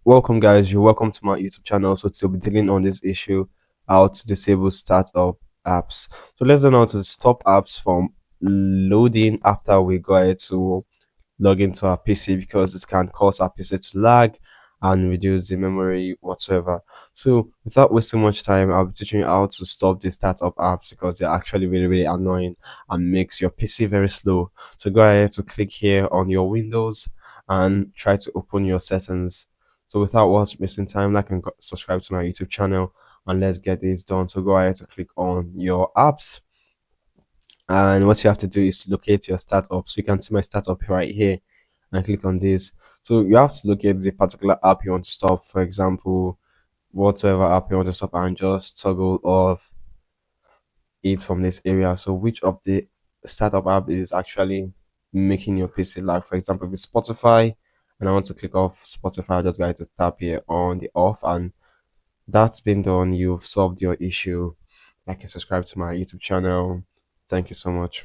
Welcome, guys. You're welcome to my YouTube channel. So today we'll be dealing on this issue: how to disable startup apps. So let's learn how to stop apps from loading after we go ahead to log into our PC, because it can cause our PC to lag and reduce the memory whatsoever. So without wasting much time, I'll be teaching you how to stop the startup apps, because they're actually really annoying and makes your PC very slow. So go ahead to click here on your Windows and try to open your settings. So without wasting time, like and subscribe to my YouTube channel, and let's get this done. So go ahead to click on your apps, and what you have to do is locate your startup. So you can see my startup right here and click on this. So you have to locate the particular app you want to stop. For example, whatever app you want to stop, and just toggle off it from this area. So which of the startup app is actually making your PC lag? For example, if it's Spotify and I want to click off Spotify, I just going to tap here on the off, and that's been done. You've solved your issue. Like and subscribe to my YouTube channel. Thank you so much.